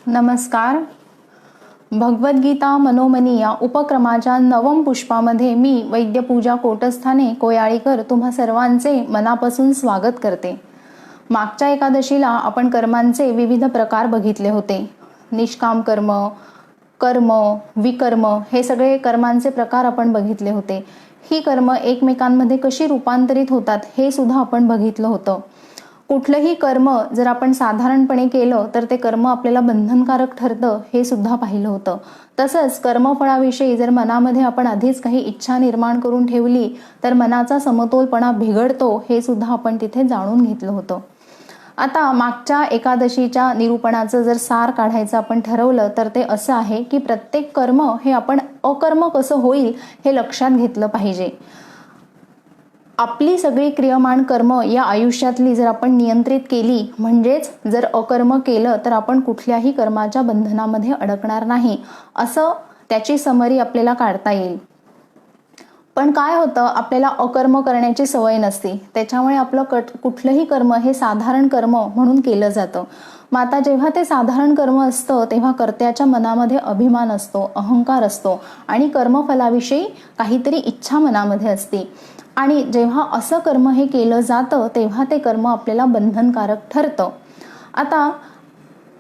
नमस्कार. भगवद्गीता मनोमनी या उपक्रमाच्या नवम पुष्पामध्ये मी वैद्य पूजा कोटस्थाने कोयाळीकर तुम्हा सर्वांचे मनापासून स्वागत करते. मागच्या एकादशीला आपण कर्मांचे विविध प्रकार बघितले होते. निष्काम कर्म, कर्म, विकर्म हे सगळे कर्मांचे प्रकार आपण बघितले होते. ही कर्म एकमेकांमध्ये कशी रूपांतरित होतात हे सुद्धा आपण बघितलं होतं. कुठलंही कर्म जर आपण साधारणपणे केलं तर ते कर्म आपल्याला बंधनकारक ठरतं हे सुद्धा पाहिलं होतं. तसंच कर्मफळाविषयी जर मनामध्ये आपण आधीच काही इच्छा निर्माण करून ठेवली तर मनाचा समतोलपणा बिघडतो हे सुद्धा आपण तिथे जाणून घेतलं होतं. आता मागच्या एकादशीच्या निरूपणाचं जर सार काढायचं आपण ठरवलं तर ते असं आहे की प्रत्येक कर्म हे आपण अकर्म कसं होईल हे लक्षात घेतलं पाहिजे. आपली सगळी क्रियमाण कर्म या आयुष्यातली जर आपण नियंत्रित केली, म्हणजेच जर अकर्म केलं तर आपण कुठल्याही कर्माच्या बंधनामध्ये अडकणार नाही, असं त्याची समरी आपल्याला काढता येईल. पण काय होतं, आपल्याला अकर्म करण्याची सवय नसते, त्याच्यामुळे आपलं कुठलंही कर्म हे साधारण कर्म म्हणून केलं जातं. मग आता जेव्हा ते साधारण कर्म असतं तेव्हा कर्त्याच्या मनामध्ये अभिमान असतो, अहंकार असतो आणि कर्मफलाविषयी काहीतरी इच्छा मनामध्ये असते. आणि जेव्हा असं कर्म हे केलं जातं तेव्हा ते कर्म आपल्याला बंधनकारक ठरतं. आता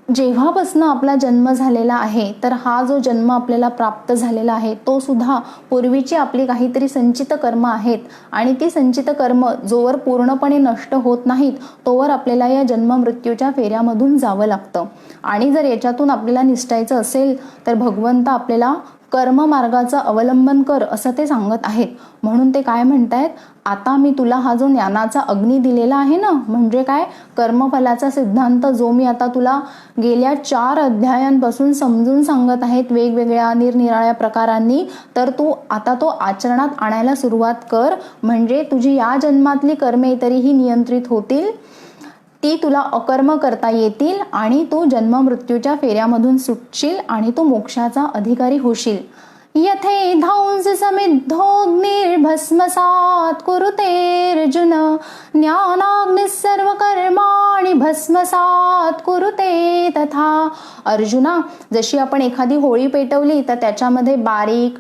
जेव्हापासून आपला जन्म झालेला आहे तर हा जो जन्म आपल्याला प्राप्त झालेला आहे तो सुद्धा पूर्वीची आपली काहीतरी संचित कर्म आहेत आणि ती संचित कर्म जोवर पूर्णपणे नष्ट होत नाहीत तोवर आपल्याला या जन्म मृत्यूच्या फेऱ्यामधून जावं लागतं. आणि जर याच्यातून आपल्याला निसटायचं असेल तर भगवंत आपल्याला कर्म मार्गाचं अवलंबन कर असं ते सांगत आहेत. म्हणून ते काय म्हणतायत, आता मी तुला हा जो ज्ञानाचा अग्नी दिलेला आहे ना, म्हणजे काय, कर्मफलाचा सिद्धांत जो मी आता तुला गेल्या 4 अध्यायांपासून समजून सांगत आहेत वेगवेगळ्या निरनिराळ्या प्रकारांनी, तर तू आता तो आचरणात आणायला सुरुवात कर. म्हणजे तुझी या जन्मातली कर्मे तरीही नियंत्रित होतील, ती तुला अकर्म करता येतील आणि तू जन्म मृत्यूच्या फेऱ्यामधून सुटशील आणि तू मोक्षाचा अधिकारी होशील. यथे धांस समिद्धोग्निर्भस्मसात कुरुतेर्जुन ज्ञानाग्निः सर्व कर्माणि भस्मसात कुरुते तथा. अर्जुना, जशी आपण एखादी होळी पेटवली तर त्याच्यामध्ये बारीक,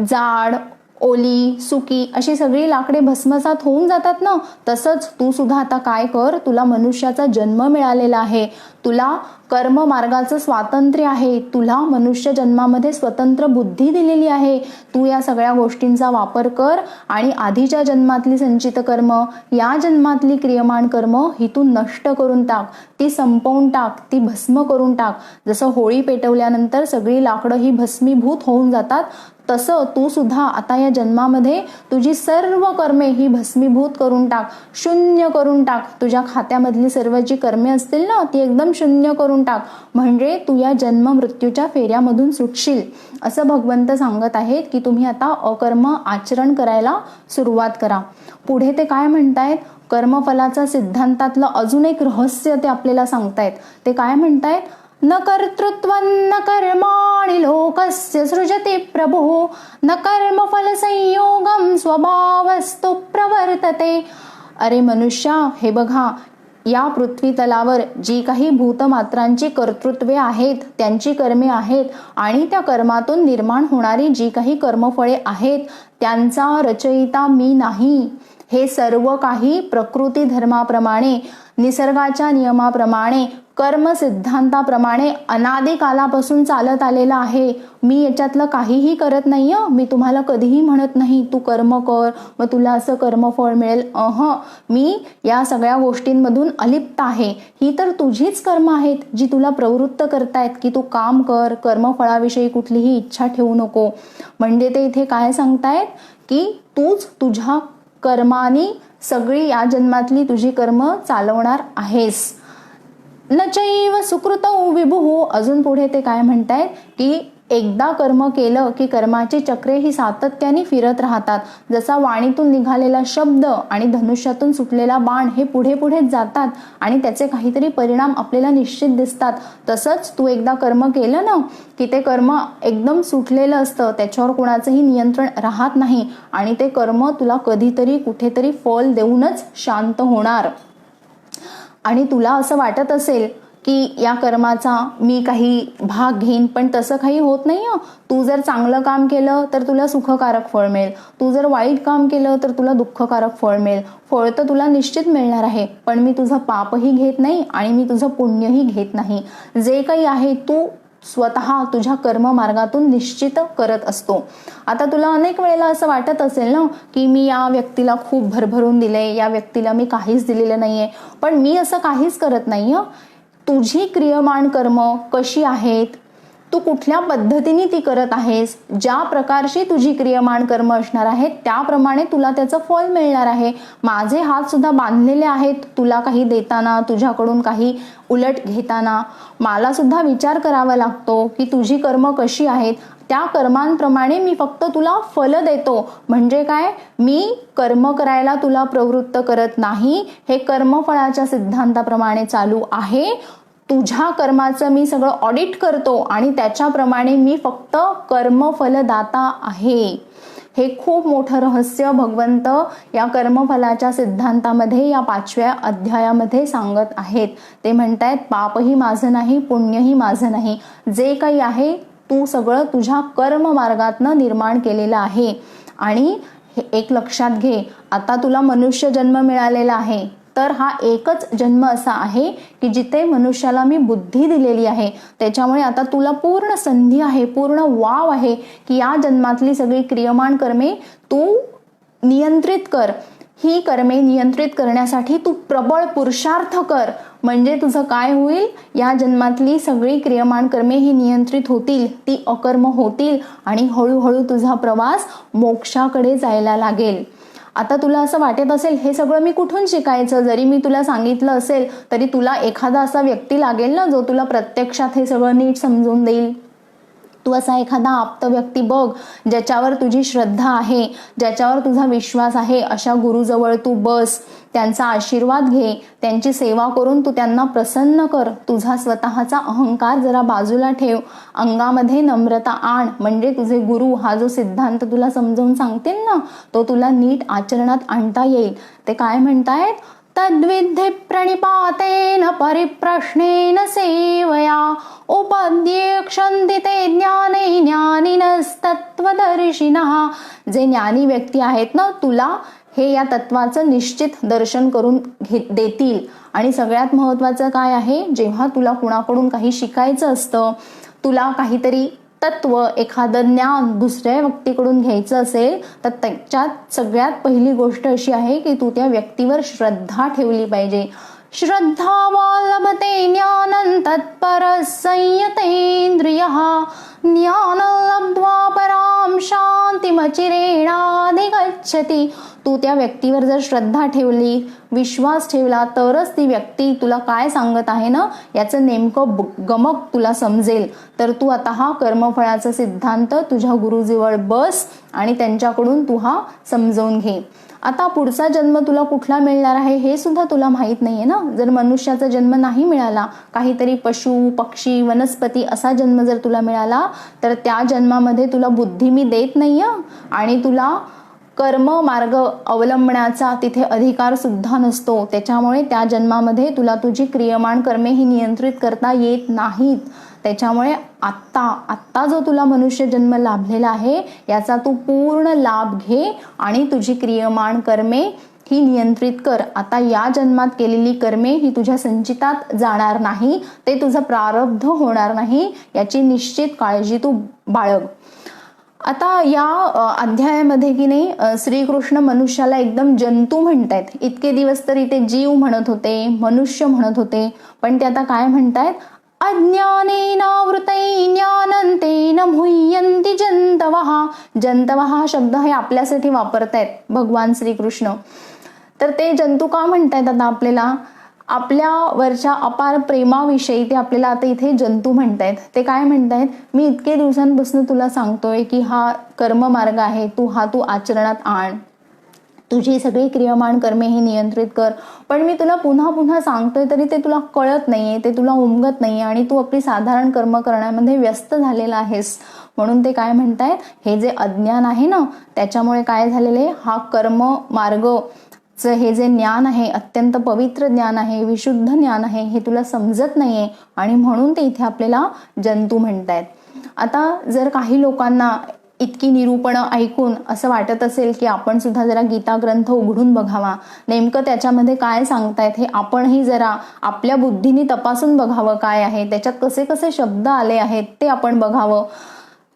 जाड, ओली, सुकी अशी सगळी लाकडे भस्मसात होऊन जातात ना, तसंच तू सुद्धा आता काय कर, तुला मनुष्याचा जन्म मिळालेला आहे, तुला कर्म मार्गाचं स्वातंत्र्य आहे, तुला मनुष्य जन्मामध्ये स्वतंत्र बुद्धी दिलेली आहे, तू या सगळ्या गोष्टींचा वापर कर आणि आधीच्या जन्मातली संचित कर्म, या जन्मातली क्रियमाण कर्म ही तू नष्ट करून टाक, ती संपवून टाक, ती भस्म करून टाक. जसं होळी पेटवल्यानंतर सगळी लाकडं ही भस्मीभूत होऊन जातात, तसं तू सुद्धा आता या जन्मामध्ये तुझी सर्व कर्मे ही भस्मीभूत करून टाक, शून्य करून टाक. तुझ्या खात्यामधली सर्व जी कर्मे असतील ना ती एकदम शून्य करून टाक, म्हणजे तू या जन्म मृत्यूच्या फेऱ्यामधून सुटशील असं भगवंत सांगत आहेत की तुम्ही आता अकर्म आचरण करायला सुरुवात करा. पुढे ते काय म्हणतायत, कर्मफलाचा सिद्धांतातलं अजून एक रहस्य ते आपल्याला सांगतायत. ते काय म्हणतायत, न कर्तृत्वं न कर्माणि लोकस्य सृजति प्रभुः न कर्मफल संयोगं स्वभावस्तु प्रवर्तते. अरे मनुष्या, हे बघा, या पृथ्वी तलावर जी काही भूतमात्रांची कर्तृत्वे आहेत, त्यांची कर्मे आहेत आणि त्या कर्मातून निर्माण होणारी जी काही कर्मफळे आहेत त्यांचा रचयिता मी नाही. हे सर्व काही प्रकृती धर्माप्रमाणे, निसर्गाच्या नियमाप्रमाणे, कर्म सिद्धांताप्रमाणे अनादी कालापासून चालत आलेला आहे. मी याच्यातलं काहीही करत नाहीये. मी तुम्हाला कधीही म्हणत नाही तू कर्म कर मग तुला असं कर्मफळ मिळेल. मी या सगळ्या गोष्टींमधून अलिप्त आहे. ही तर तुझीच कर्म आहेत जी तुला प्रवृत्त करतायत की तू काम कर, कर्मफळाविषयी कुठलीही इच्छा ठेवू नको. म्हणजे ते इथे काय सांगतायत की तूच तुझ्या कर्मानी सगळी या जन्मातली तुझी कर्म चालवणार आहेस. न चैव सुकृतौ विभुः. अजून पुढे ते काय म्हणतायत की एकदा कर्म केलं की कर्माची चक्रे ही सातत्याने फिरत राहतात. जसा वाणीतून निघालेला शब्द आणि धनुष्यातून सुटलेला बाण हे पुढे पुढे जातात आणि त्याचे काहीतरी परिणाम आपल्याला निश्चित दिसतात. तसंच तू एकदा कर्म केलं ना की ते कर्म एकदम सुटलेलं असतं, त्याच्यावर कोणाचंही नियंत्रण राहत नाही आणि ते कर्म तुला कधीतरी कुठेतरी फल देऊनच शांत होणार. आणि तुला असं वाटत असेल की या कर्माचा मी काही भाग घेईन, पण तसं काही होत नाही. तू जर चांगलं काम केलं तर तुला सुखकारक फळ मिळेल, तू जर वाईट काम केलं तर तुला दुःखकारक फळ मिळेल. फळ तर तुला निश्चित मिळणार आहे, पण मी तुझं पापही घेत नाही आणि मी तुझं पुण्यही घेत नाही. जे काही आहे तू स्वतः तुझ्या कर्म मार्गातून निश्चित करत असतो. आता तुला अनेक वेळेला असं वाटत असेल ना की मी या व्यक्तीला खूप भरभरून दिलंय, या व्यक्तीला मी काहीच दिलेलं नाहीये, पण मी असं काहीच करत नाही. तुझी क्रियमाण कर्म कशी आहेत, तू कुठल्या पद्धतीने ती करत आहेस, ज्या प्रकारची तुझी क्रियमाण कर्म असणार आहेत त्याप्रमाणे तुला त्याचं फळ मिळणार आहे. माझे हात सुद्धा बांधलेले आहेत तुला काही देताना, तुझ्याकडून काही उलट घेताना. मला सुद्धा विचार करावा लागतो की तुझी कर्म कशी आहेत, त्या कर्मांप्रमाणे मी फक्त तुला फल देतो. म्हणजे काय, मी कर्म करायला तुला प्रवृत्त करत नाही, हे कर्मफळाच्या सिद्धांताप्रमाणे चालू आहे. तुझ्या कर्माचं मी सगळं ऑडिट करतो आणि त्याच्याप्रमाणे मी फक्त कर्मफलदाता आहे. हे खूप मोठं रहस्य भगवंत या कर्मफलाच्या सिद्धांतामध्ये या 5व्या अध्यायामध्ये सांगत आहेत. ते म्हणतायत पापही माझं नाही, पुण्यही माझं नाही, जे काही आहे तू सगळं तुझ्या कर्म मार्गातनं निर्माण केलेलं आहे. आणि हे एक लक्षात घे, आता तुला मनुष्य जन्म मिळालेला आहे, तर हा एकच जन्म असा आहे की जिथे मनुष्याला मी बुद्धी दिलेली आहे. त्याच्यामुळे आता तुला पूर्ण संधी आहे, पूर्ण वाव आहे की या जन्मातली सगळी क्रियमाण कर्मे तू नियंत्रित कर. ही कर्मे नियंत्रित करण्यासाठी तू प्रबळ पुरुषार्थ कर. म्हणजे तुझं काय होईल, या जन्मातली सगळी क्रियमाण कर्मे ही नियंत्रित होतील, ती अकर्म होतील आणि हळूहळू तुझा प्रवास मोक्षाकडे जायला लागेल. आता तुला असं वाटत असेल हे सगळं मी कुठून शिकायचं, जरी मी तुला सांगितलं असेल तरी तुला एखादा असा व्यक्ती लागेल ना जो तुला प्रत्यक्षात हे सगळं नीट समजून देईल. तू असा एखादा आप्त व्यक्ती बघ ज्याच्यावर तुझी श्रद्धा आहे, ज्याच्यावर तुझा विश्वास आहे. अशा गुरुजवळ तू बस, त्यांचा आशीर्वाद घे, त्यांची सेवा करून तू त्यांना प्रसन्न कर. तुझा स्वतःचा अहंकार जरा बाजूला ठेव, अंगामध्ये नम्रता आण. म्हणजे तुझे गुरु हा जो सिद्धांत तुला समजावून सांगतील ना तो तुला नीट आचरणात आणता येईल. ते काय म्हणतायत, तद्विद्धि प्रणिपातेन परिप्रश्नेन सेवया उपद्येक्षन्ति ते ज्ञाने ज्ञानिनस्तत्त्वदर्शिनः. जे ज्ञानी व्यक्ती आहेत ना तुला हे या तत्वाचं निश्चित दर्शन करून देतील. आणि सगळ्यात महत्वाचं काय आहे, जेव्हा तुला कुणाकडून काही शिकायचं असतं, तुला काहीतरी तत्व एखादं ज्ञान दुसऱ्या व्यक्तीकडून घ्यायचं असेल तर त्याच्यात सगळ्यात पहिली गोष्ट अशी आहे की तू त्या व्यक्तीवर श्रद्धा ठेवली पाहिजे. श्रद्धावान् लभते ज्ञानं तत्पर संयतेन्द्रियः ज्ञानं लब्ध्वा परां शान्तिमचिरेणाधिगच्छति. तू त्या व्यक्तीवर जर श्रद्धा ठेवली, विश्वास ठेवला तरच ती व्यक्ती तुला काय सांगत आहे ना याचं नेमकं गमक तुला समजेल. तर तू आता हा कर्मफळाचा सिद्धांत तुझ्या गुरुजीवर बस आणि त्यांच्याकडून तू हा समजावून घे. आता पुढचा जन्म तुला कुठला मिळणार आहे हे सुद्धा तुला माहित नाहीये ना. जर मनुष्याचा जन्म नाही मिळाला, काहीतरी पशु पक्षी वनस्पती असा जन्म जर तुला मिळाला तर त्या जन्मामध्ये तुला बुद्धी मी देत नाहीये आणि तुला कर्म मार्ग अवलंबण्याचा तिथे अधिकार सुद्धा नसतो. त्याच्यामुळे त्या जन्मामध्ये तुला तुझी क्रियमाण कर्मे ही नियंत्रित करता येत नाहीत. त्याच्यामुळे आत्ता जो तुला मनुष्य जन्म लाभलेला आहे याचा तू पूर्ण लाभ घे आणि तुझी क्रियमाण कर्मे ही नियंत्रित कर. आता या जन्मात केलेली कर्मे ही तुझ्या संचितात जाणार नाही, ते तुझं प्रारब्ध होणार नाही, याची निश्चित काळजी तू बाळग. आता या अध्यायामध्ये की नाही श्रीकृष्ण मनुष्याला एकदम जंतू म्हणतायत. इतके दिवस तरी ते जीव म्हणत होते, मनुष्य म्हणत होते, पण ते आता काय म्हणतायत, अज्ञानेनावृतै ज्ञानं तेन मुह्यन्ति जन्तवः. जंतवः हा शब्द हे आपल्यासाठी वापरतायत भगवान श्रीकृष्ण. तर ते जंतू का म्हणतायत आता आपल्याला, आपल्यावरच्या अपार प्रेमाविषयी ते आपल्याला आता इथे जंतू म्हणतायत. ते काय म्हणतायत, मी इतके दिवसांपासून तुला सांगतोय की हा कर्म मार्ग आहे, तू आचरणात आण, तुझी सगळी क्रियमाण कर्मे ही नियंत्रित कर, पण मी तुला पुन्हा पुन्हा सांगतोय तरी ते तुला कळत नाहीये, ते तुला उमगत नाहीये आणि तू आपली साधारण कर्म करण्यामध्ये व्यस्त झालेला आहेस. म्हणून ते काय म्हणतायत, हे जे अज्ञान आहे ना त्याच्यामुळे काय झालेले, हा कर्म मार्ग हे जे ज्ञान आहे अत्यंत पवित्र ज्ञान आहे, विशुद्ध ज्ञान आहे, हे तुला समजत नाहीये आणि म्हणून ते इथे आपल्याला जंतू म्हणतायत. आता जर काही लोकांना इतकी निरूपणं ऐकून असं वाटत असेल की आपण सुद्धा जरा गीता ग्रंथ उघडून बघावा, नेमकं त्याच्यामध्ये काय सांगतायत हे आपणही जरा आपल्या बुद्धीने तपासून बघावं, काय आहे त्याच्यात, कसे कसे शब्द आले आहेत ते आपण बघावं,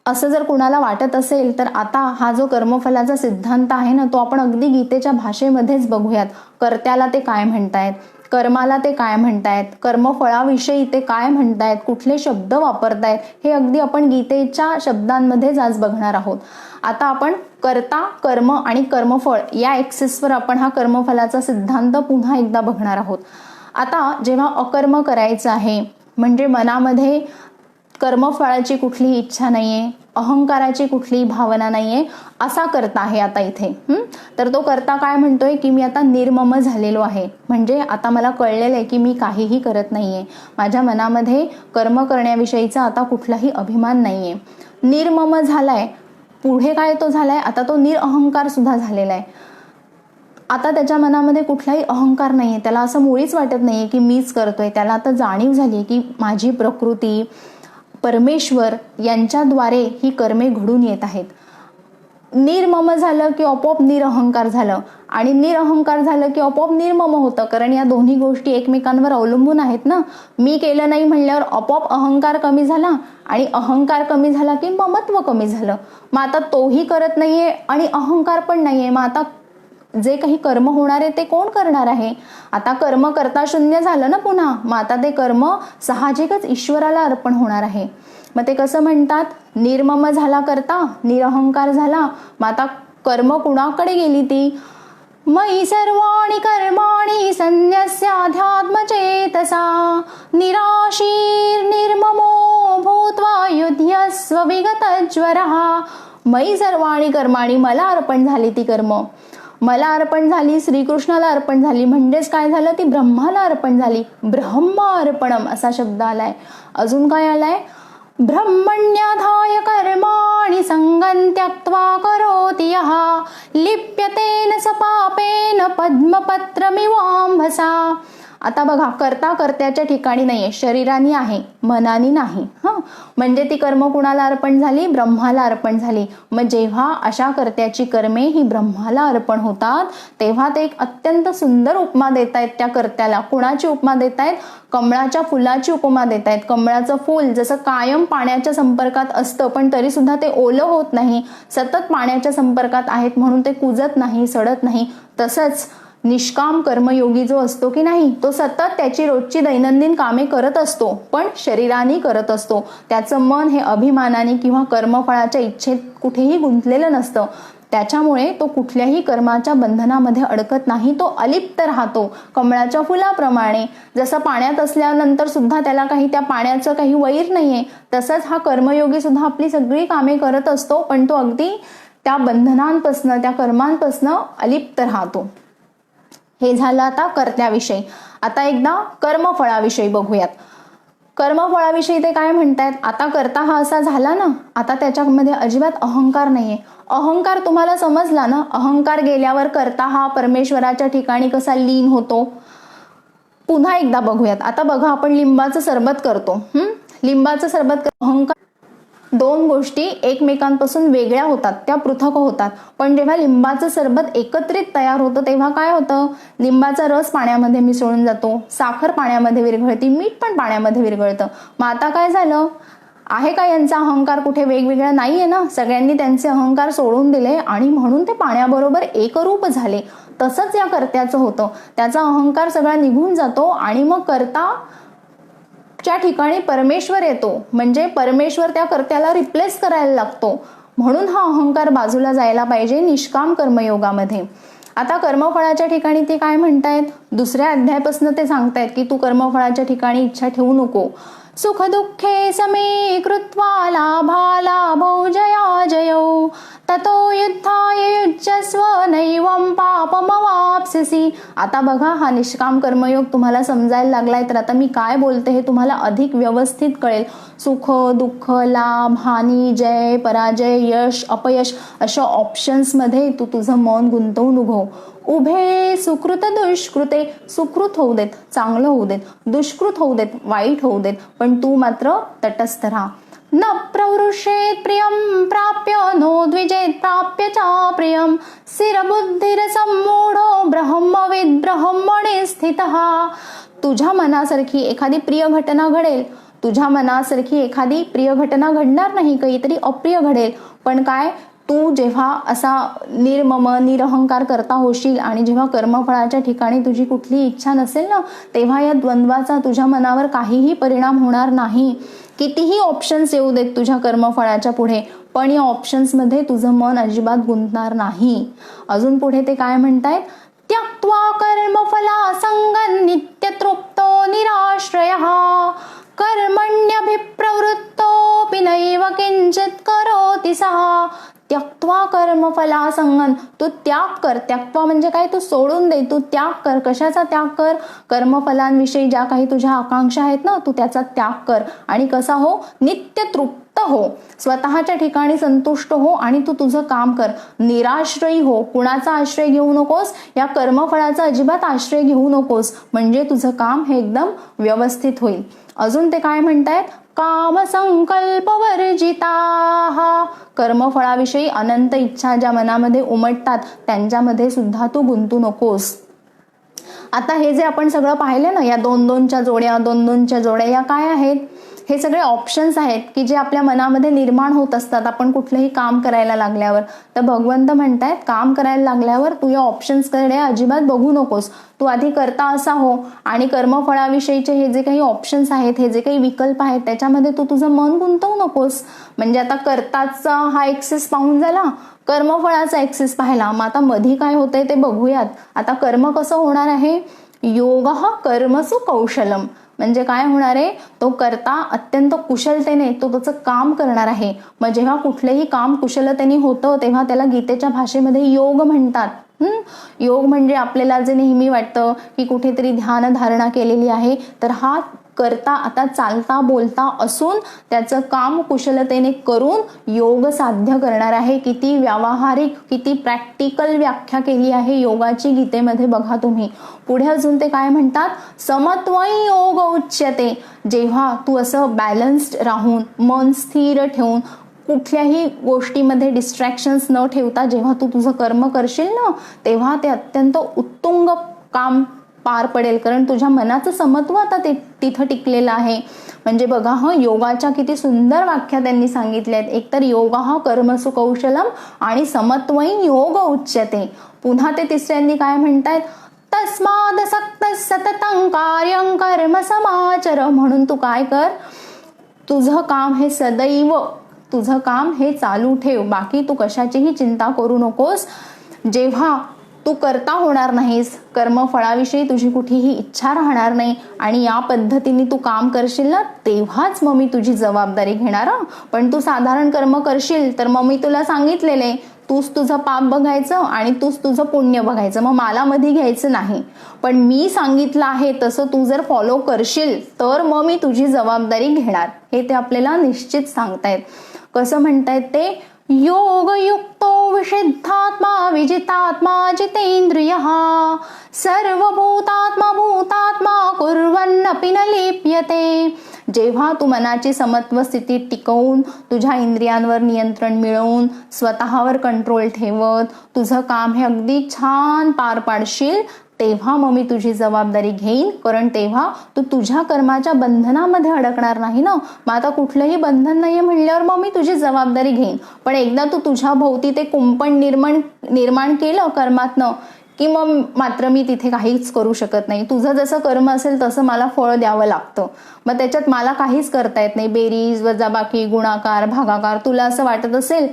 असं जर कुणाला वाटत असेल तर आता हा जो कर्मफलाचा सिद्धांत आहे ना, तो आपण अगदी गीतेच्या भाषेमध्येच बघूयात. कर्त्याला ते काय म्हणतायत, कर्माला ते काय म्हणतायत, कर्मफळाविषयी ते काय म्हणतायत, कुठले शब्द वापरतायत, हे अगदी आपण गीतेच्या शब्दांमध्येच आज बघणार आहोत. आता आपण कर्ता, कर्म आणि कर्मफळ या एक्सिसवर आपण हा कर्मफलाचा सिद्धांत पुन्हा एकदा बघणार आहोत. आता जेव्हा अकर्म करायचं आहे, म्हणजे मनामध्ये कर्मफळाची कुठलीही इच्छा नाहीये, अहंकाराची कुठलीही भावना नाहीये, असा कर्ता आहे आता इथे. तर तो कर्ता काय म्हणतोय की मी आता निर्मम झालेलो आहे, म्हणजे आता मला कळलेलं आहे की मी काहीही करत नाहीये, माझ्या मनामध्ये कर्म करण्याविषयीचा आता कुठलाही अभिमान नाहीये, निर्मम झालाय. पुढे काय तो झालाय, आता तो निरअहंकार सुद्धा झालेला आहे. आता त्याच्या मनामध्ये कुठलाही अहंकार नाहीये, त्याला असं मुळीच वाटत नाहीये की मीच करतोय. त्याला आता जाणीव झाली की माझी प्रकृती, परमेश्वर यांच्याद्वारे ही कर्मे घडून येत आहेत. निर्मम झालं की आपोआप निरअहंकार झालं, आणि निरअहंकार झालं की आपोआप निर्मम होतं, कारण या दोन्ही गोष्टी एकमेकांवर अवलंबून आहेत ना. मी केलं नाही म्हणल्यावर आपोआप अहंकार कमी झाला, आणि अहंकार कमी झाला की ममत्व कमी झालं. मग आता तोही करत नाहीये आणि अहंकार पण नाहीये, मग आता जे काही कर्म होणार आहे ते कोण करणार आहे. आता कर्म करता शून्य झालं ना पुन्हा, मग आता ते कर्म साहजिकच ईश्वराला अर्पण होणार आहे. मग ते कसं म्हणतात, निर्मम झाला करता, निरअहंकार झाला, मग आता कर्म कुणाकडे गेली ती, मयि सर्वाणि कर्माणि संन्यस्याध्यात्मचेतसा निराशीर निर्ममो भूत्वा युध्यस्व विगतज्वरः. मयि सर्वाणि कर्माणि, मला अर्पण झाली ती कर्म, मला अर्पण झाली, श्रीकृष्णाला अर्पण झाली, म्हणजेच काय झालं, ती ब्रह्माला अर्पण झाली. ब्रह्म अर्पणम असा शब्द आलाय. अजून काय आलाय, ब्रह्मण्याधाय कर्माणि संगं त्यक्त्वा करोति यः लिप्यतेन स पापेन पद्मपत्रमिवांभसा. आता बघा, कर्ता कर्त्याच्या ठिकाणी नाहीये, शरीरानी आहे, मनानी नाही. म्हणजे ती कर्म कुणाला अर्पण झाली, ब्रह्माला अर्पण झाली. मग जेव्हा अशा कर्त्याची कर्मे ही ब्रह्माला अर्पण होतात, तेव्हा ते एक अत्यंत सुंदर उपमा देतायत त्या कर्त्याला. कुणाची उपमा देतायत, कमळाच्या फुलाची उपमा देतायत. कमळाचं फूल जसं कायम पाण्याच्या संपर्कात असतं, पण तरी सुद्धा ते ओलं होत नाही, सतत पाण्याच्या संपर्कात आहेत म्हणून ते कुजत नाही, सडत नाही. तसंच निष्काम कर्मयोगी जो असतो की नाही, तो सतत त्याची रोजची दैनंदिन कामे करत असतो, पण शरीराने करत असतो. त्याचं मन हे अभिमानाने किंवा कर्मफळाच्या इच्छेत कुठेही गुंतलेलं नसतं. त्याच्यामुळे तो कुठल्याही कर्माच्या बंधनामध्ये अडकत नाही, तो अलिप्त राहतो. कमळाच्या फुलाप्रमाणे जसं पाण्यात असल्यानंतर सुद्धा त्याला काही त्या पाण्याचं काही वैर नाहीये, तसंच हा कर्मयोगी सुद्धा आपली सगळी कामे करत असतो, पण तो अगदी त्या बंधनांपासनं, त्या कर्मांपासनं अलिप्त राहतो. हे झालं आता कर्त्याविषयी. आता एकदा कर्मफळाविषयी बघूयात. कर्मफळाविषयी ते काय म्हणतायत, आता कर्ता हा असा झाला ना, आता त्याच्यामध्ये अजिबात अहंकार नाहीये. अहंकार तुम्हाला समजला ना, अहंकार गेल्यावर कर्ता हा परमेश्वराच्या ठिकाणी कसा लीन होतो. पुन्हा एकदा बघूयात. आता बघा, आपण लिंबाचं सरबत करतो. लिंबाचं सरबत, अहंकार, दोन गोष्टी एकमेकांपासून वेगळ्या होतात, त्या पृथक होतात. पण जेव्हा लिंबाचं सरबत एकत्रित तयार होतं तेव्हा काय होतं, लिंबाचा रस पाण्यामध्ये मिसळून जातो, साखर पाण्यामध्ये विरघळती, मीठ पण पाण्यामध्ये विरघळतं. मग आता काय झालं, आहे का यांचा अहंकार कुठे वेगवेगळा नाहीये ना, सगळ्यांनी त्यांचे अहंकार सोडून दिले आणि म्हणून ते पाण्याबरोबर एकरूप झाले. तसंच या कर्त्याचं होतं, त्याचा अहंकार सगळा निघून जातो आणि मग कर्ता च्या ठिकाणी परमेश्वर येतो, म्हणजे परमेश्वर त्या कर्त्याला रिप्लेस करायला लागतो. म्हणून हा अहंकार बाजूला जायला पाहिजे निष्काम कर्मयोगामध्ये. आता कर्मफळाच्या ठिकाणी ते काय म्हणतायत, दुसऱ्या अध्यायापासून ते सांगतायत की तू कर्मफळाच्या ठिकाणी इच्छा ठेवू नको. सुख दुःखे समे कृत्वा लाभा लाभौ जया जयौ ततो युद्धाय युज्यस्व नैवं पापमवाप्स्यसि. आता बघा, हा निष्काम कर्मयोग तुम्हाला समजायला लागलाय, तर आता मी काय बोलते हे तुम्हाला अधिक व्यवस्थित कळेल. सुख, दुःख, लाभ, हानी, जय, पराजय, यश, अपयश अशा ऑप्शन्समध्ये तू तुझं मन गुंतवून उभे सुकृत दुष्कृते. सुकृत होऊ देत, चांगलं होऊ देत, दुष्कृत होऊ देत, वाईट होऊ देत, पण तू मात्र तटस्थ राहा. न प्रवृषेत प्रियं प्राप्य नो द्विजेत प्राप्य च प्रियं स्थिरबुद्धिरसम्मूढो ब्रह्मविद् ब्रह्मणे स्थितः. तुझ्या मनासारखी एखादी प्रिय घटना घडेल, तुझ्या मनासारखी एखादी प्रिय घटना घडणार नाही, काहीतरी अप्रिय घडेल, पण काय, तू जेव्हा असा निर्मम निरहंकार करता होशील आणि जेव्हा कर्मफळाच्या ठिकाणी तुझी कुठली इच्छा नसेल ना, तेव्हा या द्वंद्वाचा तुझ्या मनावर काहीही परिणाम होणार नाही. कितीही ऑप्शन्स येऊ देत तुझ्या कर्मफळाच्या पुढे, पण या ऑप्शन्समध्ये तुझं मन अजिबात गुंतणार नाही. अजून पुढे ते काय म्हणतायत, त्यक्त्वा कर्मफला संगं नित्यतृप्तो निराश्रयः कर्मण्यभिप्रवृत्तोऽपि नैव किंचित् करोति सः. त्यक्त्वा कर्मफला संगं, तू त्याग कर. त्यक्त्वा म्हणजे काय, तू सोडून दे, तू त्याग कर. कशाचा त्याग कर? कर्मफलांविषयी ज्या काही तुझ्या आकांक्षा आहेत ना, तू त्याचा त्याग कर. आणि कसा हो, नित्य तृप्त हो, स्वतःच्या ठिकाणी संतुष्ट हो आणि तू तुझं काम कर. निराश्रयी हो, कुणाचा आश्रय घेऊ नकोस, या कर्मफळाचा अजिबात आश्रय घेऊ नकोस, म्हणजे तुझं काम हे एकदम व्यवस्थित होईल. अजून ते काय म्हणतायत, काम संकल्प वर्जिताः. कर्मफळाविषयी अनंत इच्छा ज्या मनामध्ये उमटतात त्यांच्यामध्ये सुद्धा तू गुंतू नकोस. आता हे जे आपण सगळं पाहिलं ना, या दोन दोनच्या जोड्या या काय आहेत, हे सगळे ऑप्शन्स आहेत की जे आपल्या मनामध्ये निर्माण होत असतात आपण कुठलंही काम करायला लागल्यावर. तर भगवंत म्हणतायत, काम करायला लागल्यावर तू या ऑप्शन्सकडे अजिबात बघू नकोस. तू आधी करता असा हो आणि कर्मफळाविषयीचे हे जे काही ऑप्शन्स आहेत, हे जे काही विकल्प आहेत, त्याच्यामध्ये तू तुझं मन गुंतवू नकोस. म्हणजे आता करताचा हा एक्सेस पाहून झाला, कर्मफळाचा एक्सेस पाहिला, मग आता मधी काय होतंय ते बघूयात. आता कर्म कसं होणार आहे, योगः कर्मसु कौशलम. म्हणजे काय होणार आहे, तो करता अत्यंत कुशलतेने तो त्याचं काम करणार आहे. मग जेव्हा कुठलेही काम कुशलतेने होतं तेव्हा त्याला गीतेच्या भाषेमध्ये योग म्हणतात. योग म्हणजे आपल्याला जे नेहमी वाटतं की कुठेतरी ध्यान धारणा केलेली आहे, तर हा करता आता चालता बोलता असून त्याचं काम कुशलतेने करून योग साध्य करणार आहे. किती व्यावहारिक, किती प्रॅक्टिकल व्याख्या केली आहे योगाची गीतेमध्ये बघा तुम्ही. पुढे अजून ते काय म्हणतात, समत्वयी योग उच्यते. जेव्हा तू असं बॅलन्स्ड राहून, मन स्थिर ठेवून, कुठल्याही गोष्टीमध्ये डिस्ट्रॅक्शन्स न ठेवता जेव्हा तू तुझं कर्म करशील ना, तेव्हा ते अत्यंत उत्तुंग काम पार पडेल, कारण तुझ्या मनाचं समत्व आता तिथं टिकलेलं आहे. म्हणजे बघा, योगाच्या किती सुंदर व्याख्या त्यांनी सांगितल्या आहेत. एकतर योगः कर्मसु कौशलम आणि समत्वयी योग उच्यते. पुन्हा ते तिसऱ्यांनी काय म्हणतायत, तस्मादसक्त सततं कार्यं कर्म समाचर. म्हणून तू काय कर, तुझं काम हे सदैव, तुझं काम हे चालू ठेव, बाकी तू कशाचीही चिंता करू नकोस. जेव्हा तू करता होणार नाहीस, कर्मफळाविषयी तुझी कुठेही इच्छा राहणार नाही आणि या पद्धतीने तू काम करशील ना, तेव्हाच मग मी तुझी जबाबदारी घेणार. पण तू साधारण कर्म करशील तर मग मी तुला सांगितलेले, तूच तुझं पाप बघायचं आणि तूच तुझं पुण्य बघायचं, मग मला मध्ये घ्यायचं नाही. पण मी सांगितलं आहे तसं तू जर फॉलो करशील तर मग मी तुझी जबाबदारी घेणार, हे ते आपल्याला निश्चित सांगतायत. कसं म्हणतायत ते, योगयुक्तो विशुद्धात्मा विजितात्मा जितेंद्रियः सर्वभूतात्मा भूतात्मा कुर्वन्नपि न लिप्यते. जेव्हा तू मनाची समत्व स्थिती टिकवून, तुझ्या इंद्रियांवर नियंत्रण मिळवून, स्वतःवर कंट्रोल ठेवत तुझं काम हे अगदी छान पार पाडशील, तेव्हा मग मी तुझी जबाबदारी घेईन. कारण तेव्हा तू तुझ्या कर्माच्या बंधनामध्ये अडकणार नाही ना. मग आता कुठलंही बंधन नाहीये म्हणल्यावर मग मी तुझी जबाबदारी घेईन. पण एकदा तू तुझ्या भोवती ते कुंपण निर्माण केलं कर्मातनं की मग मात्र मी तिथे काहीच करू शकत नाही. तुझं जसं कर्म असेल तसं मला फळ द्यावं लागतं. मग त्याच्यात मला काहीच करता येत नाही. बेरीज, वजाबाकी, गुणाकार, भागाकार. तुला असं वाटत असेल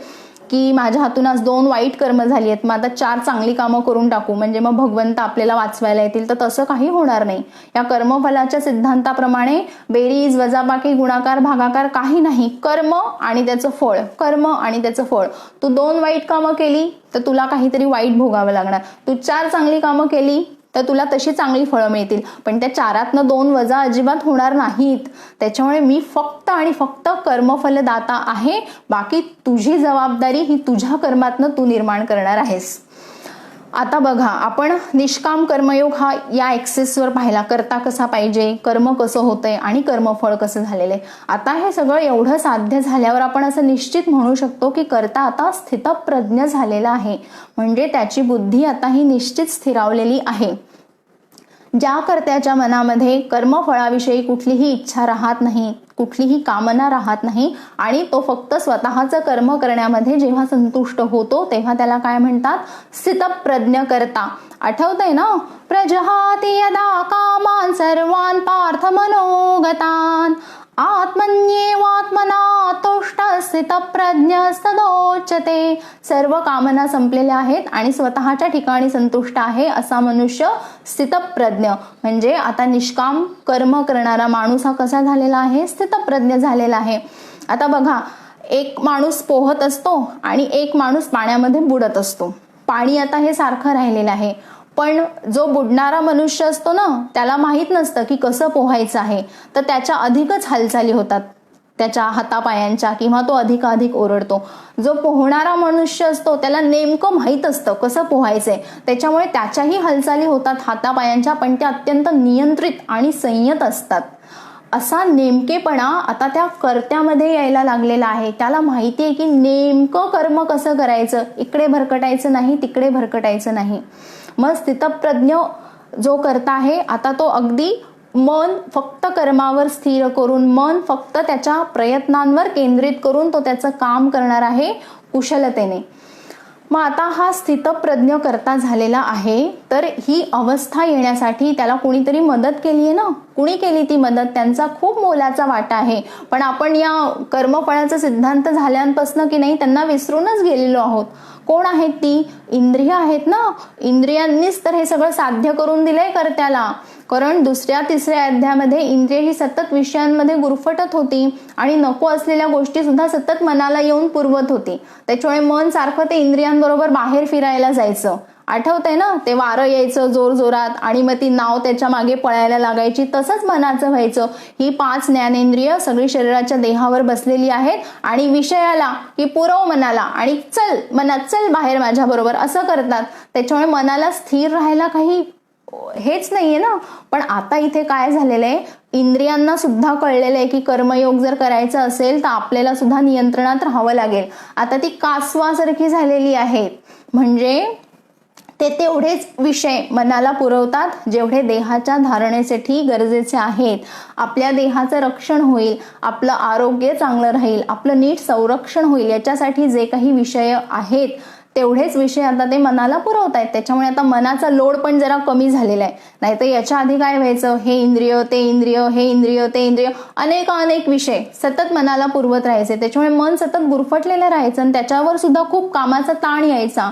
की माझ्या हातून आज 2 वाईट कर्म झाली आहेत, मग आता 4 चांगली कामं करून टाकू म्हणजे मग भगवंत आपल्याला वाचवायला येतील, तर तसं काही होणार नाही. या कर्मफलाच्या सिद्धांताप्रमाणे बेरीज वजाबाकी गुणाकार भागाकार काही नाही. कर्म आणि त्याचं फळ, कर्म आणि त्याचं फळ. तू 2 वाईट कामं केली तर तुला काहीतरी वाईट भोगावं लागणार. तू 4 चांगली कामं केली तर तुला तशी चांगली फळं मिळतील. पण त्या 4तनं 2 वजा अजिबात होणार नाहीत. त्याच्यामुळे मी फक्त आणि फक्त कर्मफलदाता आहे. बाकी तुझी जबाबदारी ही तुझ्या कर्मातनं तू निर्माण करणार आहेस. आता बघा, आपण निष्काम कर्मयोग हा या ॲक्सेसवर पाहिला. करता कसा पाहिजे, कर्म कसं होतंय आणि कर्मफळ कसं झालेलं आहे. आता हे सगळं एवढं साध्य झाल्यावर आपण असं निश्चित म्हणू शकतो की कर्ता आता स्थितप्रज्ञ झालेला आहे. म्हणजे त्याची बुद्धी आता ही निश्चित स्थिरावलेली आहे. ज्या कर्त्याच्या मनामध्ये कर्मफळाविषयी कुठलीही इच्छा राहत नाही, कुठलीही कामना राहत नाही आणि तो फक्त स्वतःचं कर्म करण्यामध्ये जेव्हा संतुष्ट होतो तेव्हा त्याला काय म्हणतात, स्थितप्रज्ञ कर्ता. आठवतंय ना, प्रजहाति यदा कामान सर्वान पार्थ मनोगतान आत्मन्येवात्मना तुष्ट स्थितप्रज्ञ सदोच्यते. सर्व कामना संपलेल्या आहेत आणि स्वतःच्या ठिकाणी संतुष्ट आहे असा मनुष्य स्थितप्रज्ञ. म्हणजे आता निष्काम कर्म करणारा माणूस हा कसा झालेला आहे, स्थितप्रज्ञ झालेला आहे. आता बघा, एक माणूस पोहत असतो आणि एक माणूस पाण्यामध्ये बुडत असतो. पाणी आता हे सारखं राहिलेलं आहे, पण जो बुडणारा मनुष्य असतो ना, त्याला माहित नसतं की कसं पोहायचं आहे, तर त्याच्या अधिकच हालचाली होतात त्याच्या हातापायांच्या, किंवा तो अधिकाधिक ओरडतो. जो पोहणारा मनुष्य असतो त्याला नेमकं माहीत असतं कसं पोहायचंय, त्याच्यामुळे त्याच्याही हालचाली होतात हातापायांच्या, पण त्या अत्यंत नियंत्रित आणि संयत असतात. असा नेमकेपणा आता त्या कर्त्यामध्ये यायला लागलेला आहे. त्याला माहिती आहे की नेमकं कर्म कसं करायचं, इकडे भरकटायचं नाही, तिकडे भरकटायचं नाही. मग स्थितप्रज्ञ जो करता आहे, आता तो अगदी मन फक्त कर्मावर स्थिर करून, मन फक्त त्याच्या प्रयत्नांवर केंद्रित करून तो त्याचं काम करणार आहे कुशलतेने. मग आता हा स्थितप्रज्ञ करता झालेला आहे, तर ही अवस्था येण्यासाठी त्याला कोणीतरी मदत केली आहे ना. कुणी केली ती मदत, त्यांचा खूप मोलाचा वाटा आहे. पण आपण या कर्मफळाचा सिद्धांत झाल्यापासून की नाही त्यांना विसरूनच गेलेलो आहोत. कोण आहेत ती? इंद्रिय आहेत ना. इंद्रियांनीच तर हे सगळं साध्य करून दिलंय कर्त्याला. कारण 2-3 अध्यायामध्ये इंद्रिय ही सतत विषयांमध्ये गुरफटत होती आणि नको असलेल्या गोष्टी सुद्धा सतत मनाला येऊन पुरवत होती. त्याच्यामुळे मन सारखं ते इंद्रियांबरोबर बाहेर फिरायला जायचं. आठवतंय ना, ते वारं यायचं जोर जोरात आणि मग ती नाव त्याच्या मागे पळायला लागायची. तसंच मनाचं व्हायचं. ही 5 ज्ञानेंद्रिय सगळी शरीराच्या देहावर बसलेली आहेत आणि विषयाला की पुरव मनाला आणि चल मनात, चल बाहेर माझ्या बरोबर, असं करतात. त्याच्यामुळे मनाला स्थिर राहायला काही हेच नाहीये ना. पण आता इथे काय झालेलं आहे, इंद्रियांना सुद्धा कळलेलं आहे की कर्मयोग जर करायचं असेल तर आपल्याला सुद्धा नियंत्रणात राहावं लागेल. आता ती कासवासारखी झालेली आहेत. म्हणजे ते तेवढेच विषय मनाला पुरवतात जेवढे देहाच्या धारणेसाठी गरजेचे आहेत. आपल्या देहाचं रक्षण होईल, आपलं आरोग्य चांगलं राहील, आपलं नीट संरक्षण होईल, याच्यासाठी जे काही विषय आहेत तेवढेच विषय आता ते मनाला पुरवतायत. त्याच्यामुळे आता मनाचा लोड पण जरा कमी झालेला आहे. नाहीतर याच्या आधी काय व्हायचं, हे इंद्रिय ते इंद्रिय, हे इंद्रिय ते इंद्रिय, अनेक विषय सतत मनाला पुरवत राहायचे. त्याच्यामुळे मन सतत गुरफटलेलं राहायचं आणि त्याच्यावर सुद्धा खूप कामाचा ताण यायचा.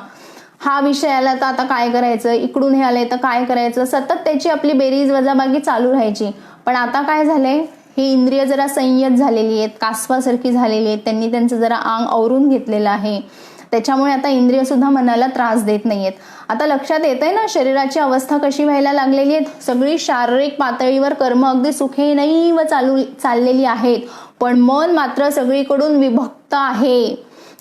हा विषय आला तर आता काय करायचं, इकडून हे आलंय तर काय करायचं, सतत त्याची आपली बेरीज वजाबाकी चालू राहायची. पण आता काय झालंय, ही इंद्रिय जरा संयत झालेली आहेत, कासवासारखी झालेली आहेत. त्यांनी त्यांचं जरा अंग आवरून घेतलेलं आहे. त्याच्यामुळे आता इंद्रिय सुद्धा मनाला त्रास देत नाहीयेत. आता लक्षात येतंय ना शरीराची अवस्था कशी व्हायला लागलेली आहे. सगळी शारीरिक पातळीवर कर्म अगदी सुखेनैव चाललेली आहेत, पण मन मात्र सगळीकडून विभक्त आहे.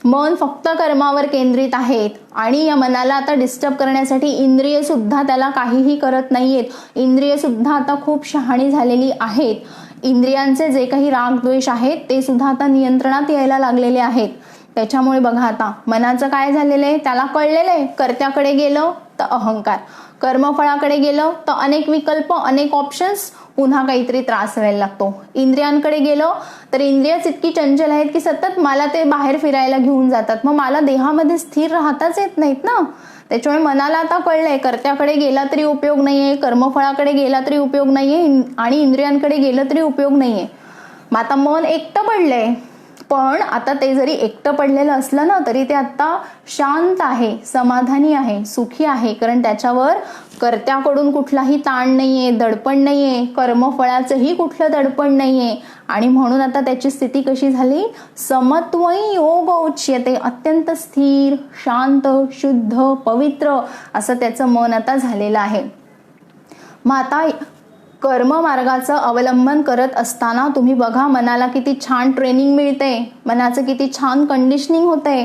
मन फक्त कर्मावर केंद्रित आहेत आणि या मनाला आता डिस्टर्ब करण्यासाठी इंद्रिय सुद्धा त्याला काहीही करत नाहीयेत. इंद्रिय सुद्धा आता खूप शहाणी झालेली आहेत. इंद्रियांचे जे काही राग द्वेष आहेत ते सुद्धा आता नियंत्रणात यायला लागलेले आहेत. त्याच्यामुळे बघा आता मनाचं काय झालेलं आहे, त्याला कळलेलं आहे कर्त्याकडे गेलं तर अहंकार, कर्मफळाकडे गेलं तर अनेक विकल्प, अनेक ऑप्शन्स, पुन्हा काहीतरी त्रास व्हायला लागतो. इंद्रियांकडे गेलो तर इंद्रियच इतकी चंचल आहेत की सतत मला ते बाहेर फिरायला घेऊन जातात. मग मला देहामध्ये स्थिर राहताच येत नाहीत ना. त्याच्यामुळे मनाला आता कळलंय कर्त्याकडे गेला तरी उपयोग नाहीये, कर्मफळाकडे गेला तरी उपयोग नाहीये आणि इंद्रियांकडे गेलं तरी उपयोग नाहीये. मग आता मन एकटं पडलंय. पण आता ते जरी एकटं पडलेलं असलं ना तरी ते आता शांत आहे, समाधानी आहे, सुखी आहे, कारण त्याच्यावर कर्त्याकडून कुठलाही ताण नाहीये, दडपण नाहीये, कर्मफळाचंही कुठलं दडपण नाहीये. आणि म्हणून आता त्याची स्थिती कशी झाली, समत्वयी योग उच्यते, अत्यंत स्थिर, शांत, शुद्ध, पवित्र असं त्याचं मन आता झालेलं आहे. मग आता कर्म मार्गाचं अवलंबन करत असताना तुम्ही बघा मनाला किती छान ट्रेनिंग मिळते, मनाचं किती छान कंडिशनिंग होते.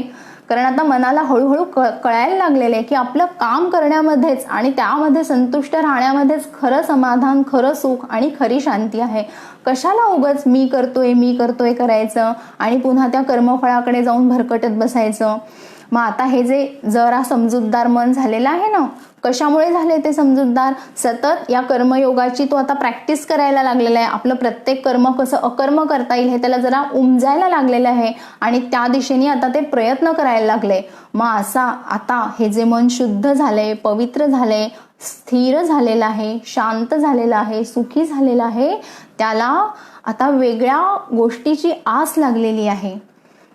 कारण आता मनाला हळूहळू कळायला लागलेलं आहे की आपलं काम करण्यामध्येच आणि त्यामध्ये संतुष्ट राहण्यामध्येच खरं समाधान, खरं सुख आणि खरी शांती आहे. कशाला उगाच मी करतोय करायचं आणि पुन्हा त्या कर्मफळाकडे जाऊन भरकटत बसायचं. मग आता हे जे जरा समजूतदार मन झालेलं आहे ना, कशामुळे झाले ते समजूतदार, सतत या कर्मयोगाची तो आता प्रॅक्टिस करायला लागलेला आहे. आपलं प्रत्येक कर्म कसं अकर्म करता येईल हे त्याला जरा उमजायला लागलेलं आहे आणि त्या दिशेने आता ते प्रयत्न करायला लागले. मग असा आता हे जे मन शुद्ध झालंय, पवित्र झालंय, स्थिर झालेलं आहे, शांत झालेलं आहे, सुखी झालेलं आहे, त्याला आता वेगळ्या गोष्टीची आस लागलेली आहे.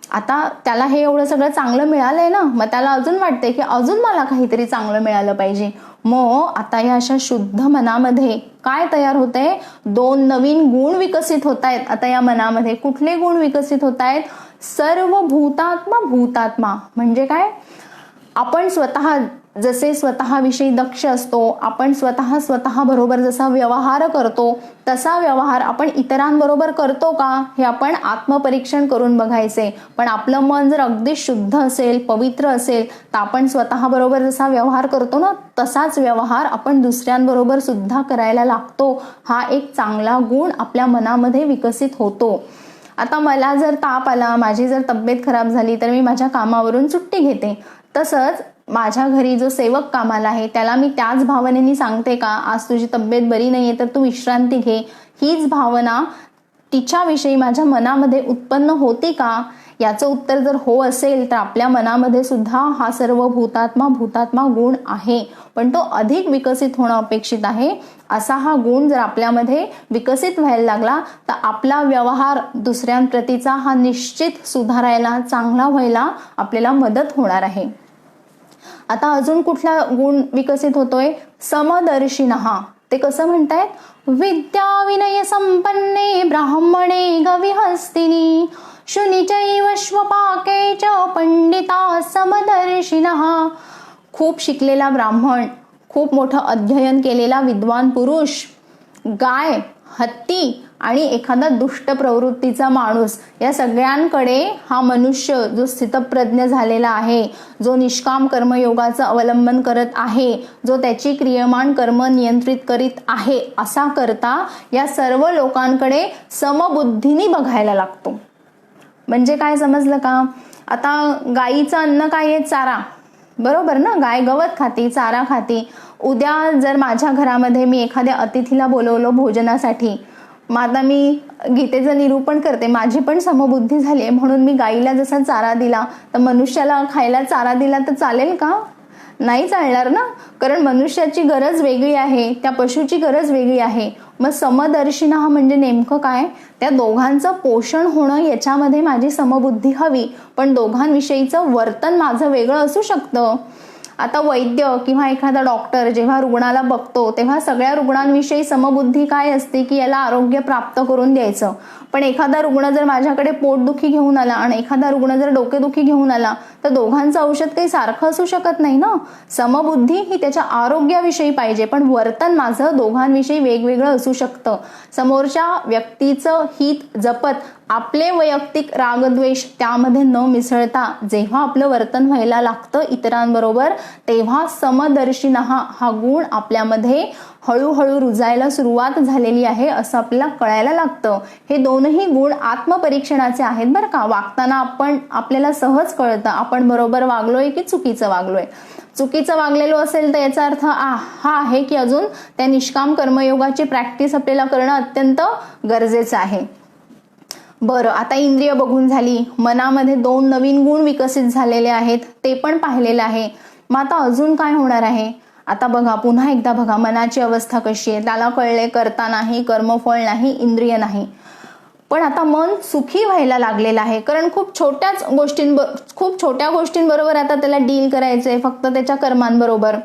आता त्याला हे एवढं सगळं चांगलं मिळालंय ना, मग त्याला अजून वाटतंय की अजून मला काहीतरी चांगलं मिळालं पाहिजे. मग आता या अशा शुद्ध मनामध्ये काय तयार होतंय, 2 नवीन गुण विकसित होत आहेत. आता या मनामध्ये कुठले गुण विकसित होत आहेत, सर्व भूतात्मा म्हणजे काय, आपण स्वतः जसे स्वतःविषयी दक्ष असतो, आपण स्वतः बरोबर जसा व्यवहार करतो तसा व्यवहार आपण इतरांबरोबर करतो का, हे आपण आत्मपरीक्षण करून बघायचे. पण आपलं मन जर अगदी शुद्ध असेल, पवित्र असेल, तर आपण स्वतः बरोबर जसा व्यवहार करतो ना तसाच व्यवहार आपण दुसऱ्यांबरोबर सुद्धा करायला लागतो. हा एक चांगला गुण आपल्या मनामध्ये विकसित होतो. आता मला जर ताप आला, माझी जर तब्येत खराब झाली तर मी माझ्या कामावरून सुट्टी घेते. तसंच माझ्या घरी जो सेवक कामाला आहे त्याला मी त्याच भावनेने सांगते का, आज तुझी तब्येत बरी नाहीये तर तू विश्रांती घे. हीच भावना तिच्याविषयी माझ्या मनामध्ये उत्पन्न होती का, याचं उत्तर जर हो असेल तर आपल्या मनामध्ये सुद्धा हा सर्व भूतात्मा गुण आहे, पण तो अधिक विकसित होणं अपेक्षित आहे. असा हा गुण जर आपल्यामध्ये विकसित व्हायला लागला तर आपला व्यवहार दुसऱ्यांप्रतीचा हा निश्चित सुधारायला, चांगला व्हायला आपल्याला मदत होणार आहे. आता अजून कुठला गुण विकसित होतोय, समदर्शिनः. ते कसं म्हणतायत, विद्या विनय संपन्ने ब्राह्मणे गविहस्तिनी शुनिचैव श्वपाके च पंडिता समदर्शिनः. खूप शिकलेला ब्राह्मण, खूप मोठं अध्ययन केलेला विद्वान पुरुष, गाय, हत्ती आणि एखादा दुष्ट प्रवृत्तीचा माणूस, या सगळ्यांकडे हा मनुष्य जो स्थितप्रज्ञ झालेला आहे, जो निष्काम कर्मयोगाचं अवलंबन करत आहे, जो त्याची क्रियमाण कर्म नियंत्रित करीत आहे, असा करता या सर्व लोकांकडे समबुद्धीने बघायला लागतो. म्हणजे काय समजलं का, आता गाईचं अन्न काय आहे, चारा, बरोबर ना, गाय गवत खाती, चारा खाती. उद्या जर माझ्या घरामध्ये मी एखाद्या अतिथीला बोलवलं भोजनासाठी, मग आता मी गीतेचं निरूपण करते, माझी पण समबुद्धी झाली आहे म्हणून मी गाईला जसा चारा दिला तर मनुष्याला खायला चारा दिला तर चालेल का, नाही चालणार ना, कारण मनुष्याची गरज वेगळी आहे, त्या पशुची गरज वेगळी आहे. मग समदर्शिनः म्हणजे नेमकं काय, त्या दोघांचं पोषण होणं याच्यामध्ये माझी समबुद्धी हवी, पण दोघांविषयीचं वर्तन माझं वेगळं असू शकतं. आता वैद्य किंवा एखादा डॉक्टर जेव्हा रुग्णाला बघतो तेव्हा सगळ्या रुग्णांविषयी समबुद्धी काय असते की याला आरोग्य प्राप्त करून द्यायचं. पण एखादा रुग्ण जर माझ्याकडे पोटदुखी घेऊन आला आणि एखादा रुग्ण जर डोकेदुखी घेऊन आला तर दोघांचं औषध काही सारखं असू शकत नाही ना. समबुद्धी ही त्याच्या आरोग्याविषयी पाहिजे, पण वर्तन माझं दोघांविषयी वेगवेगळं असू शकतं. समोरच्या व्यक्तीचं हित जपत आपले वैयक्तिक रागद्वेष त्यामध्ये न मिसळता जेव्हा आपलं वर्तन व्हायला लागतं इतरांबरोबर, तेव्हा समदर्शिनः हा गुण आपल्यामध्ये हळूहळू रुजायला सुरुवात झालेली आहे असं आपल्याला कळायला लागतं. हे दोनही गुण आत्मपरीक्षणाचे आहेत बरं का. वागताना आपल्याला सहज कळतं आपण बरोबर वागलोय की चुकीचं वागलोय. चुकीचं वागलेलो असेल तर याचा अर्थ हा आहे की अजून त्या निष्काम कर्मयोगाची प्रॅक्टिस आपल्याला करणं अत्यंत गरजेचं आहे. बरं, आता इंद्रिय बघून झाली, मनामध्ये 2 नवीन गुण विकसित झालेले आहेत ते पण पाहिलेलं आहे. मग आता अजून काय होणार आहे, आता बघा, पुन्हा एकदा बघा मनाची अवस्था कशी आहे. त्याला कळले कर्ता नाही, कर्मफळ नाही, इंद्रिय नाही. पण आता मन सुखी व्हायला लागलेलं आहे, कारण खूप छोट्या गोष्टींबरोबर आता त्याला डील करायचंय, फक्त त्याच्या कर्मांबरोबर.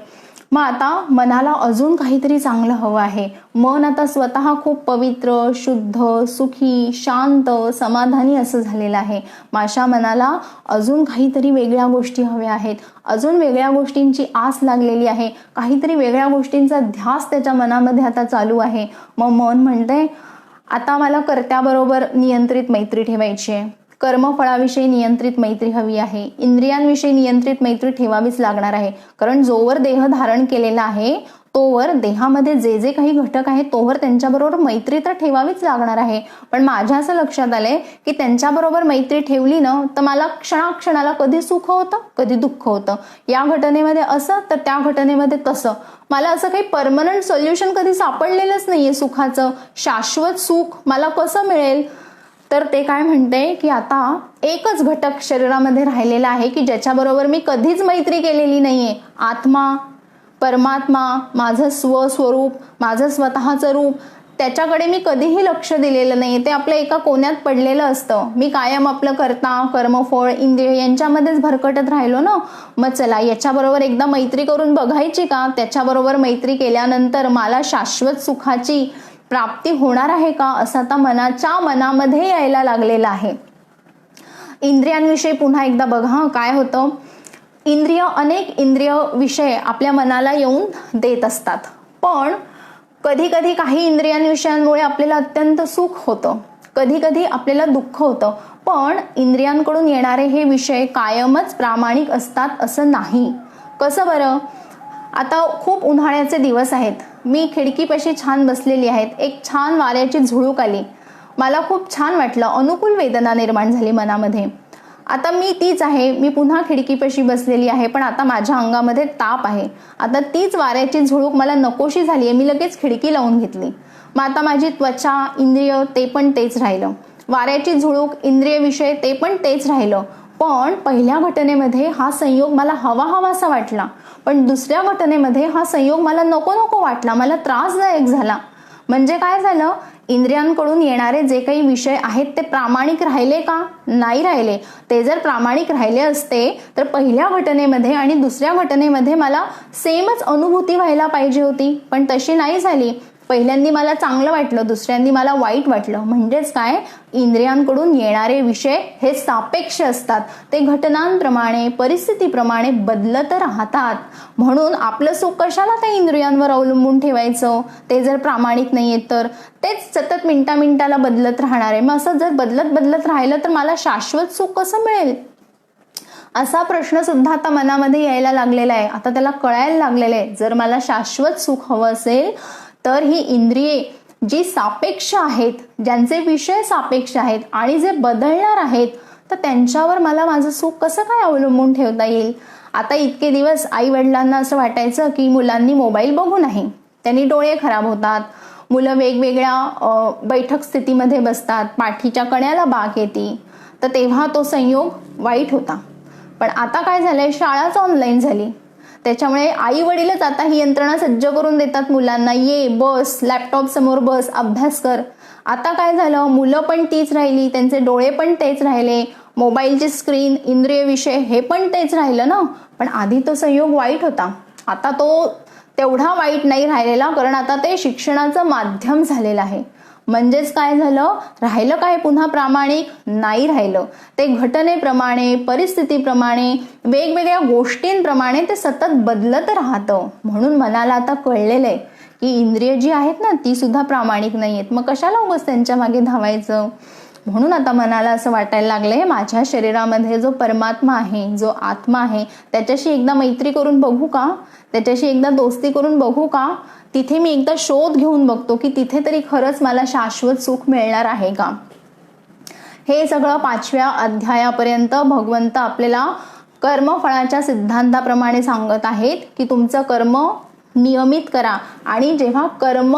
मग आता मनाला अजून काहीतरी चांगलं हवं आहे. मन आता स्वतः खूप पवित्र, शुद्ध, सुखी, शांत, समाधानी असं झालेलं आहे. माझ्या मनाला अजून काहीतरी वेगळ्या गोष्टी हव्या आहेत, अजून वेगळ्या गोष्टींची आस लागलेली आहे, काहीतरी वेगळ्या गोष्टींचा ध्यास त्याच्या मनामध्ये आता चालू आहे. मग मन म्हणते, आता मला कर्त्याबरोबर नियंत्रित मैत्री ठेवायची आहे, कर्मफळाविषयी नियंत्रित मैत्री हवी आहे, इंद्रियांविषयी नियंत्रित मैत्री ठेवावीच लागणार आहे. कारण जोवर देह धारण केलेला आहे तोवर देहामध्ये जे जे काही घटक आहेत तोवर त्यांच्याबरोबर मैत्री तर ठेवावीच लागणार आहे. पण माझ्या असं लक्षात आलंय की त्यांच्याबरोबर मैत्री ठेवली ना तर मला क्षणाक्षणाला कधी सुख होतं, कधी दुःख होतं. या घटनेमध्ये असं तर त्या घटनेमध्ये तसं. मला असं काही परमनंट सोल्युशन कधी सापडलेलंच नाहीये सुखाचं. शाश्वत सुख मला कसं मिळेल? तर ते काय म्हणते की आता एकच घटक शरीरामध्ये राहिलेला आहे की ज्याच्याबरोबर मी कधीच मैत्री केलेली नाहीये. आत्मा, परमात्मा, माझं स्वस्वरूप, माझं स्वतःचं रूप, त्याच्याकडे मी कधीही लक्ष दिलेलं नाही. ते आपल्या एका कोण्यात पडलेलं असतं. मी कायम आपलं कर्ता, कर्मफळ, इंद्रिय यांच्यामध्येच भरकटत राहिलो ना. मग चला याच्याबरोबर एकदा मैत्री करून बघायची का? त्याच्याबरोबर मैत्री केल्यानंतर मला शाश्वत सुखाची प्राप्ती होणार आहे का, असं आता मनामध्ये यायला लागलेलं आहे. इंद्रियांविषयी पुन्हा एकदा बघा काय होतं. अनेक इंद्रिय विषय आपल्या मनाला येऊन देत असतात, पण कधी कधी काही इंद्रियांविषयांमुळे आपल्याला अत्यंत सुख होतं, कधी कधी आपल्याला दुःख होतं. पण इंद्रियांकडून येणारे हे विषय कायमच प्रामाणिक असतात असं नाही. कसं बरं? आता खूप उन्हाळ्याचे दिवस आहेत, मी खिडकीपाशी छान बसलेली आहेत, एक छान वाऱ्याची झुळूक आली, मला खूप छान वाटलं, अनुकूल वेदना निर्माण झाली मनामध्ये. आता मी तीच आहे, मी पुन्हा खिडकीपाशी बसलेली आहे, पण आता माझ्या अंगामध्ये ताप आहे. आता तीच वाऱ्याची झुळूक मला नकोशी झाली आहे, मी लगेच खिडकी लावून घेतली. मग आता माझी त्वचा, इंद्रिय ते पण तेच राहिलं, वाऱ्याची झुळूक, इंद्रिय विषय ते पण तेच राहिलं. पण पहिल्या घटनेमध्ये हा संयोग मला हवासा वाटला, पण दुसऱ्या घटनेमध्ये हा संयोग मला नको वाटला, मला त्रासदायक झाला. म्हणजे काय झालं? इंद्रियांकडून येणारे जे काही विषय आहेत ते प्रामाणिक राहिले का? नाही राहिले. ते जर प्रामाणिक राहिले असते तर पहिल्या घटनेमध्ये आणि दुसऱ्या घटनेमध्ये मला सेमच अनुभूती व्हायला पाहिजे होती, पण तशी नाही झाली. पहिल्यांदी मला चांगलं वाटलं, दुसऱ्यांदी मला वाईट वाटलं. म्हणजेच काय? इंद्रियांकडून येणारे विषय हे सापेक्ष असतात, ते घटनांप्रमाणे, परिस्थितीप्रमाणे बदलत राहतात. म्हणून आपलं सुख कशाला त्या इंद्रियांवर अवलंबून ठेवायचं? ते जर प्रामाणिक नाहीये तर तेच सतत मिनिटाला बदलत राहणार आहे. मग असं जर बदलत राहिलं तर मला शाश्वत सुख कसं मिळेल? असा प्रश्न सुद्धा आता मनामध्ये यायला लागलेला आहे. आता त्याला कळायला लागलेलं आहे, जर मला शाश्वत सुख हवं असेल तर ही इंद्रिये जी सापेक्ष आहेत, ज्यांचे विषय सापेक्ष आहेत आणि जे बदलणार आहेत, तर त्यांच्यावर मला माझं सुख कसं काय अवलंबून ठेवता येईल? आता इतके दिवस आई वडिलांना असं वाटायचं की मुलांनी मोबाईल बघू नाही, त्यांनी डोळे खराब होतात, मुलं वेगवेगळ्या बैठक स्थितीमध्ये बसतात, पाठीच्या कण्याला बाक येते, तर तेव्हा तो संयोग वाईट होता. पण आता काय झालंय? शाळाच ऑनलाईन झाली, त्याच्यामुळे आई वडीलच आता ही यंत्रणा सज्ज करून देतात मुलांना, ये बस, लॅपटॉप समोर बस, अभ्यास कर. आता काय झालं? मुलं पण तीच राहिली, त्यांचे डोळे पण तेच राहिले, मोबाईलची स्क्रीन, इंद्रिय विषय हे पण तेच राहिलं ना. पण आधी तो संयोग वाईट होता, आता तो तेवढा वाईट नाही राहिलेला, कारण आता ते शिक्षणाचं माध्यम झालेलं आहे. म्हणजेच काय झालं? राहिलं काय पुन्हा प्रामाणिक? नाही राहिलं. ते घटनेप्रमाणे, परिस्थितीप्रमाणे, वेगवेगळ्या गोष्टींप्रमाणे ते सतत बदलत राहतं. म्हणून मनाला आता कळलेलं आहे की इंद्रिय जी आहेत ना ती सुद्धा प्रामाणिक नाही आहेत, मग कशाला उगाच त्यांच्या मागे धावायचं? म्हणून आता मनाला असं वाटायला लागलंय, माझ्या शरीरामध्ये जो परमात्मा आहे, जो आत्मा आहे, त्याच्याशी एकदा मैत्री करून बघू का? त्याच्याशी एकदा दोस्ती करून बघू का? तिथे मी एकदा शोध घेऊन बघतो की तिथे तरी खरंच मला शाश्वत सुख मिळणार आहे का? हे सगळं 5व्या अध्यायापर्यंत भगवंत आपल्याला कर्मफळाच्या सिद्धांताप्रमाणे सांगत आहेत की तुमचं कर्म नियमित करा, आणि जेव्हा कर्म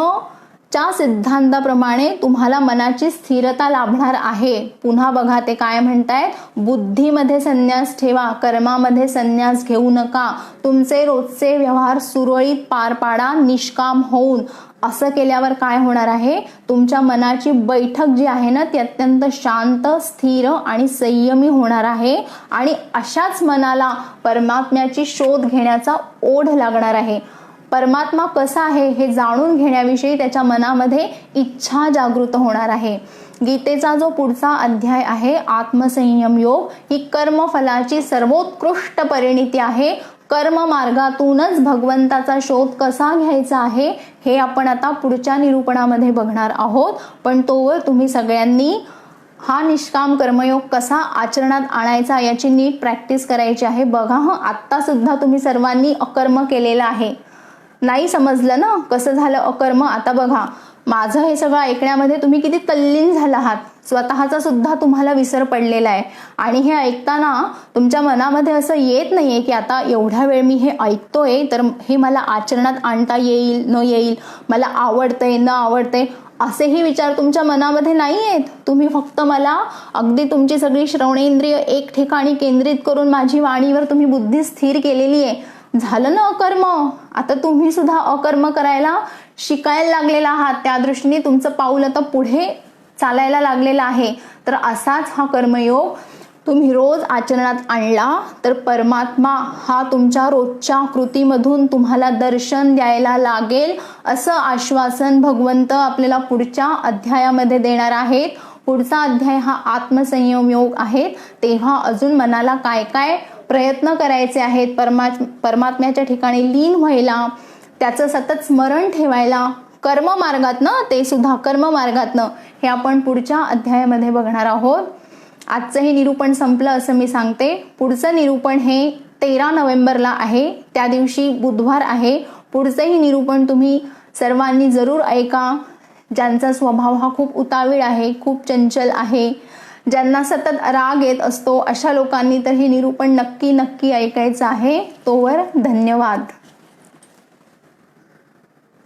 च्या सिद्धांताप्रमाणे तुम्हाला मनाची स्थिरता लाभणार आहे. पुन्हा बघा ते काय म्हणतायत, बुद्धीमध्ये संन्यास ठेवा, कर्मामध्ये संन्यास घेऊ नका, तुमचे रोजचे व्यवहार सुरळीत पार पाडा निष्काम होऊन. असं केल्यावर काय होणार आहे, तुमच्या मनाची बैठक जी आहे ना ती अत्यंत शांत, स्थिर आणि संयमी होणार आहे आणि अशाच मनाला परमात्म्याची शोध घेण्याचा ओढ लागणार आहे. परमात्मा कसा आहे हे जाणून घेण्याविषयी त्याच्या मनामध्ये इच्छा जागृत होणार आहे. गीतेचा जो पुढचा अध्याय आहे आत्मसंयम योग, ही कर्मफलाची सर्वोत्कृष्ट परिणिती आहे. कर्म मार्गातूनच भगवंताचा शोध कसा घ्यायचा आहे हे आपण आता पुढच्या निरूपणामध्ये बघणार आहोत. पण तोवर तुम्ही सगळ्यांनी हा निष्काम कर्मयोग कसा आचरणात आणायचा याची नीट प्रॅक्टिस करायची आहे. बघा आत्ता सुद्धा तुम्ही सर्वांनी अकर्म केलेलं आहे. नाही समजलं ना कसं झालं अकर्म, आता बघा माझं हे सगळं ऐकण्यामध्ये तुम्ही किती तल्लीन झाला आहात. स्वतःचा सुद्धा तुम्हाला विसर पडलेला आहे आणि हे ऐकताना तुमच्या मनामध्ये असं येत नाहीये की आता एवढ्या वेळ मी हे ऐकतोय तर हे मला आचरणात आणता येईल न येईल, मला आवडतंय न आवडतंय, असेही विचार तुमच्या मनामध्ये नाही आहेत. तुम्ही फक्त मला अगदी तुमची सगळी श्रवणेंद्रिय एक ठिकाणी केंद्रित करून माझी वाणीवर तुम्ही बुद्धी स्थिर केलेली आहे. झालं ना अकर्म, आता तुम्ही सुद्धा अकर्म करायला शिकायला लागलेला आहात. त्या दृष्टीने तुमचं पाऊल आता पुढे चालायला लागलेलं आहे. तर असाच हा कर्मयोग तुम्ही रोज आचरणात आणला तर परमात्मा हा तुमच्या रोजच्या कृतीमधून तुम्हाला दर्शन द्यायला लागेल असं आश्वासन भगवंत आपल्याला पुढच्या अध्यायामध्ये देणार आहेत. पुढचा अध्याय हा आत्मसंयम योग आहे. तेव्हा अजून मनाला काय काय प्रयत्न करायचे आहेत, परमात्म्याच्या ठिकाणी लीन व्हायला, त्याचं सतत स्मरण ठेवायला, कर्म मार्गातनं, ते सुद्धा कर्म मार्गातनं, हे आपण पुढच्या अध्यायामध्ये बघणार आहोत. आजचं हे निरूपण संपलं असं मी सांगते. पुढचं निरूपण हे 13 नोव्हेंबरला आहे, त्या दिवशी बुधवार आहे. पुढचंही निरूपण तुम्ही सर्वांनी जरूर ऐका. ज्यांचा स्वभाव हा खूप उतावीळ आहे, खूप चंचल आहे, ज्यांना सतत राग येत असतो, अशा लोकांनी तर हे निरूपण नक्की नक्की ऐकायचं आहे. तोवर धन्यवाद.